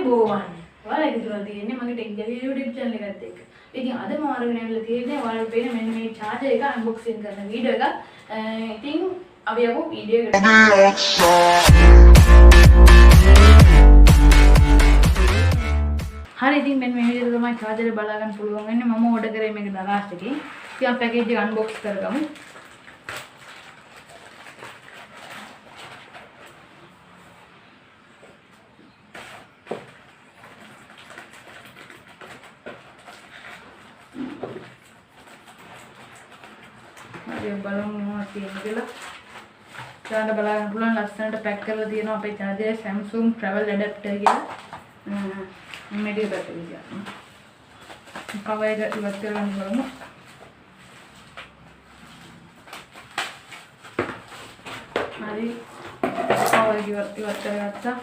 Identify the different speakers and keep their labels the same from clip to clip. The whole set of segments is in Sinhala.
Speaker 1: බෝවන්නේ. ඔයාලා ඉතින් තියෙන්නේ මගේ ටෙක් ජවියා YouTube channel එකත් එක්ක. ඉතින් අද මම අරගෙන ඇවිල්ලා තියෙන්නේ ඔයාලට පේන මෙන්න මේ charger එක unboxing කරන වීඩියෝ එක. ඉතින් අපි යමු වීඩියෝ එකට. හරි ඉතින් මෙන්න මේ විදිහට තමයි charger එක බලා ගන්න පුළුවන් වෙන්නේ. මම ඕඩර් කරේ මේක දවස් එකකින්. ඉතින් අපි පැකේජ් එක unbox කරගමු. බලමු මොනවද තියෙන්නේ කියලා. ඊළඟට බලන්න පුළුවන් ලස්සනට පැක් කරලා තියෙනවා අපේ charger එක Samsung travel adapter කියලා. මේ ටික බැටරි එක. කවර් එක ඉවත් කරගන්න බලමු. හරි. කවර් එක ඉවත් කරගත්තා.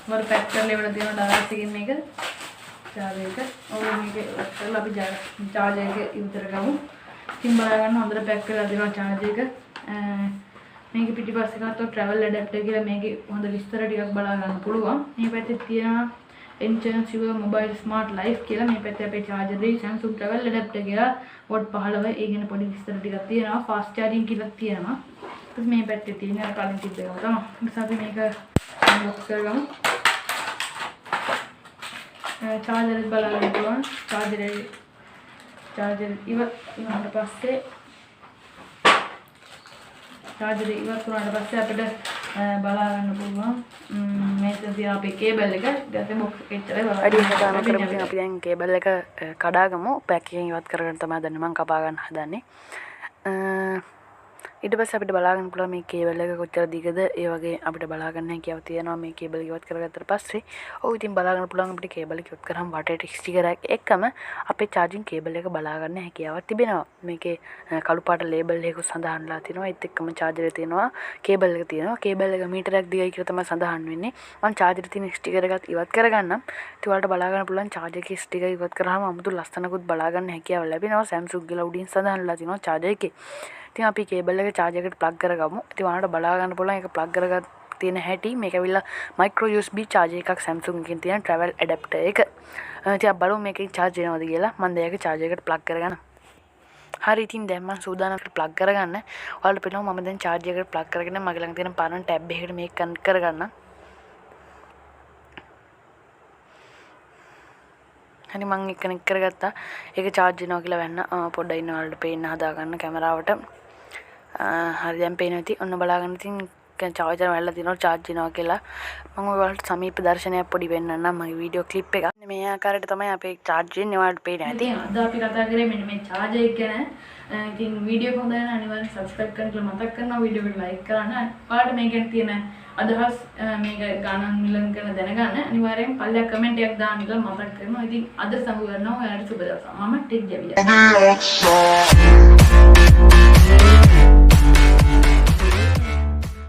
Speaker 1: මම පැක් කරලා ඉවර දෙනවා ඩාස් එකකින් මේක. charger එක. මේක කරලා අපි charger එක ඉවතර ගමු. ඉතින් බලා ගන්න හොඳට පැක් කරලා දෙනවා charger එක. මේක පිටිපස්සේ ගත්තොත් travel adapter කියලා මේකේ හොඳ විස්තර ටිකක් බලා ගන්න පුළුවන්. මේ පැත්තේ තියෙනවා Enchant your mobile smart life කියලා. මේ පැත්තේ අපේ charger එකේ Samsung travel adapter කියලා watt 15 ඒ ගැන පොඩි විස්තර ටිකක් තියෙනවා. fast charging කියලා තියෙනවා. ඊට මේ පැත්තේ තියෙන කලින් තිබ්බ එක තමයි. ඊට අපි මේක unbox කරගමු. charger එක බලන්න පුළුවන්. charger ඉවත් වුණාට පස්සේ charger ඉවත් වුණාට පස්සේ අපිට බලා ගන්න පුළුවන් මේක තියා අපේ කේබල් එක. ඊට පස්සේ box එක ඉච්චරයි බලන්න. අපි දැන් කේබල් එක කඩාගමු. පැක් එකෙන් ඉවත් කරගෙන තමයි දැන් මම කපා ගන්න හදන්නේ. ඊට පස්සේ අපිට බලා ගන්න පුළුවන් මේ කේබල් එක කොච්චර දිගද ඒ වගේ අපිට බලා ගන්න හැකියාව තියෙනවා මේ කේබල් එක ඉවත් කරගත්තට පස්සේ. ඔව් ඉතින් බලා ගන්න පුළුවන් අපිට කේබල් එක ඉවත් කරාම වටේට ස්ටිකර් එකක් එක්කම අපේ charging කේබල් එක බලා ගන්න හැකියාවක් තිබෙනවා. මේකේ කළු පාට ලේබල් එකකුත් සඳහන්ලා තියෙනවා. ඒත් එක්කම charger එක තියෙනවා, කේබල් එක තියෙනවා. කේබල් එක මීටරයක් දිගයි කියලා තමයි සඳහන් වෙන්නේ. මම charger එකේ තියෙන ස්ටිකර් එකත් ඉවත් කරගන්නම්. ඉතින් ඔයාලට බලා ගන්න පුළුවන් charger එකේ ස්ටිකර් ඉවත් කරාම 아무තු ලස්සනකුත් බලා ගන්න හැකියාව ලැබෙනවා. Samsung කියලා උඩින් සඳහන්ලා තියෙනවා charger එකේ. ඉතින් අපි කේබල් එක charger එකට plug කරගමු. ඉතින් ඔයාලට බලා ගන්න පුළුවන් ඒක plug කරගත් තියෙන හැටි. මේක ඇවිල්ලා micro USB charger එකක් Samsung එකකින් තියෙන travel adapter එක. ඉතින් අපි බලමු මේකේ charge වෙනවද කියලා. මම දැන් ඒක charger එකට plug කරගන්න. හරි ඉතින් දැන් මම සූදානම් plug කරගන්න. ඔයාලට පේනවා මම දැන් charger එකට plug කරගෙන මගේ ළඟ තියෙන පරණ tab එකකට මේක connect කරගන්න. හරි මම ඒක connect කරගත්තා. ඒක charge වෙනවා කියලා වෙන්න පොඩ්ඩක් ඉන්න ඔයාලට පේන්න හදා ගන්න කැමරාවට. හරි දැන් පේනවා ඉතින් ඔන්න බලාගන්න ඉතින් charger වල තියෙනවා charge වෙනවා කියලා. මම ඔයාලට සමීප දර්ශනයක් පොඩි වෙන්නන්නම් මගේ වීඩියෝ ක්ලිප් එක. මේ ආකාරයට තමයි අපේ charge වෙන්නේ ඔයාලට පේන්නේ. ඉතින් අද අපි කතා කරේ මෙන්න මේ charger එක ගැන. ඉතින් වීඩියෝ එක හොඳ නම් අනිවාර්යෙන් subscribe කරන්න කියලා මතක් කරනවා. වීඩියෝ එකට like කරන්න. ඔයාලට මේ ගැන තියෙන අදහස් මේක ගණන් මිලන් කරන දැනගන්න අනිවාර්යෙන් පල්ලෙයක් කමෙන්ට් එකක් දාන්න කියලා මතක් කරනවා. ඉතින් අද සමු කරනවා ඔයාලට සුබ දවසක්. මම ටෙක් ජවියා.